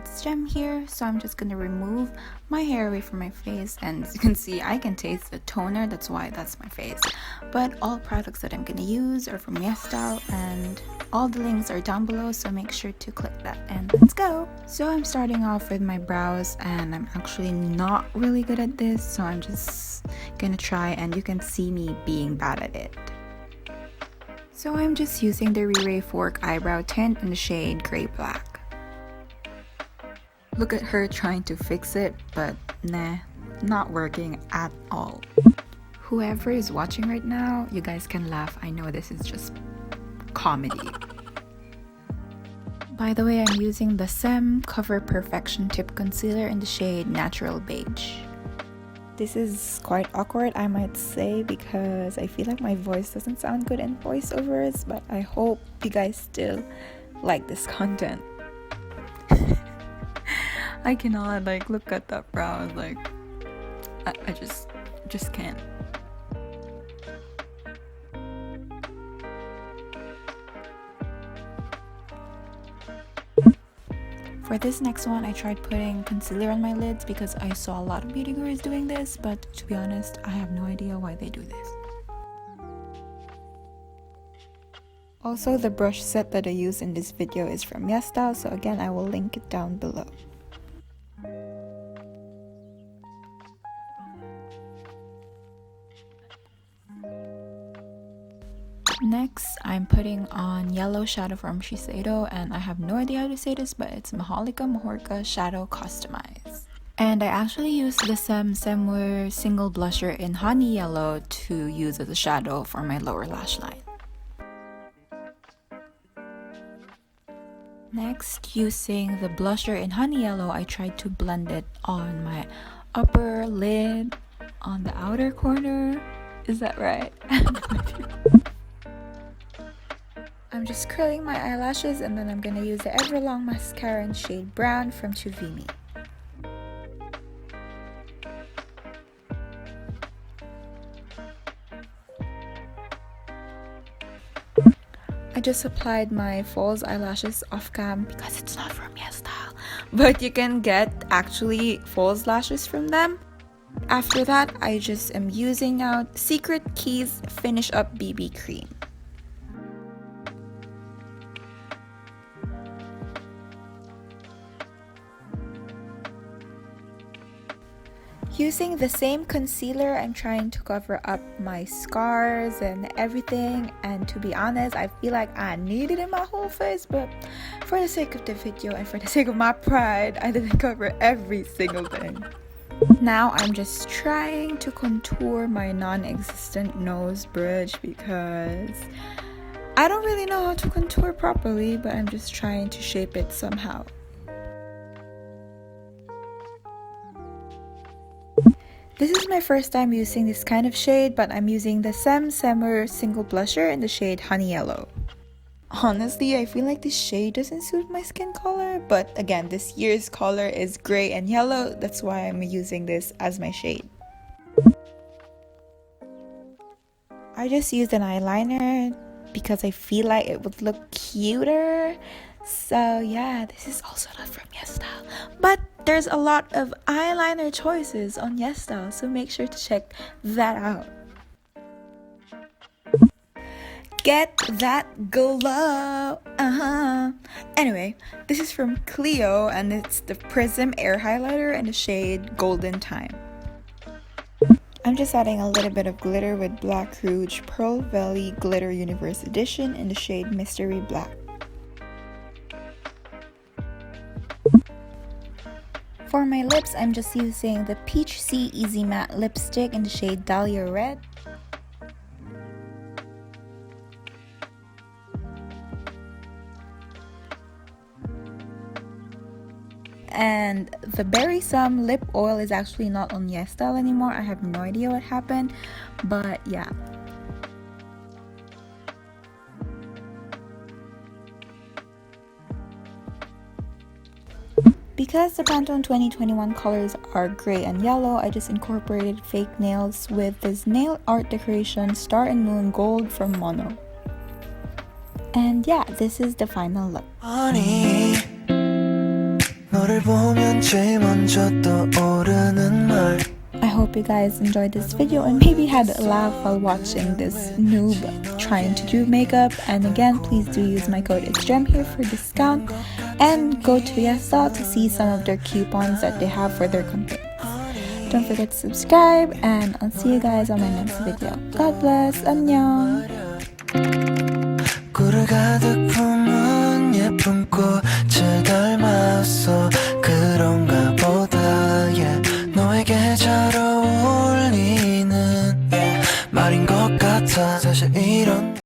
highlights gem here, so I'm just gonna remove my hair away from my face, and as you can see I can taste the toner, that's why that's my face. But all products that I'm gonna use are from YesStyle, and all the links are down below, so make sure to click that and let's go. So I'm starting off with my brows, and I'm actually not really good at this, so I'm just gonna try, and you can see me being bad at it. So I'm just using the RiRe Fork Eyebrow Tint in the shade Gray Black. Look at her trying to fix it, but nah, not working at all. Whoever is watching right now, you guys can laugh, I know this is just comedy. By the way, I'm using the Saem Cover Perfection Tip Concealer in the shade Natural Beige. This is quite awkward, I might say, because I feel like my voice doesn't sound good in voiceovers, but I hope you guys still like this content. I cannot look at that brow, I just can't. For this next one, I tried putting concealer on my lids because I saw a lot of beauty gurus doing this, but to be honest, I have no idea why they do this. Also, the brush set that I use in this video is from YesStyle, so again, I will link it down below. Next, I'm putting on yellow shadow from Shiseido, and I have no idea how to say this, but it's Majorca Shadow Customize. And I actually used the Saemmul single blusher in honey yellow to use as a shadow for my lower lash line. Next, using the blusher in honey yellow, I tried to blend it on my upper lid, on the outer corner. Is that right? I'm just curling my eyelashes, and then I'm gonna use the Everlong mascara in shade brown from Tsuvimi. I just applied my false eyelashes off cam because it's not from YesStyle, but you can get actually false lashes from them. After that, I just am using now Secret Keys Finish Up BB Cream. Using the same concealer, I'm trying to cover up my scars and everything, and to be honest, I feel like I need it in my whole face, but for the sake of the video and for the sake of my pride, I didn't cover every single thing. Now I'm just trying to contour my non-existent nose bridge because I don't really know how to contour properly, but I'm just trying to shape it somehow. This is my first time using this kind of shade, but I'm using the Saemmul single blusher in the shade Honey Yellow. Honestly, I feel like this shade doesn't suit my skin color, but again, this year's color is gray and yellow, that's why I'm using this as my shade. I just used an eyeliner because I feel like it would look cuter. So yeah, this is also not from YesStyle, but there's a lot of eyeliner choices on YesStyle, so make sure to check that out. Get that glow! Anyway, this is from CLIO, and it's the Prism Air Highlighter in the shade Golden Time. I'm just adding a little bit of glitter with Black Rouge Pearlvely Glitter Universe Edition in the shade Mystery Black. For my lips, I'm just using the Peach Sea Easy Matte Lipstick in the shade Dahlia Red. And the Berry Some lip oil is actually not on YesStyle anymore. I have no idea what happened, but yeah. Because the Pantone 2021 colors are gray and yellow, I just incorporated fake nails with this nail art decoration Star and Moon Gold from Monoe. And yeah, this is the final look. Honey, 너를 보면 제일 먼저 떠오르는 말 I hope you guys enjoyed this video and maybe had a laugh while watching this noob trying to do makeup. And again, please do use my code IT'sGEM here for discount, and go to YesStyle to see some of their coupons that they have for their campaigns. Don't forget to subscribe, and I'll see you guys on my next video. God bless. 안녕. 꿀을 가득 품은 예쁜 꽃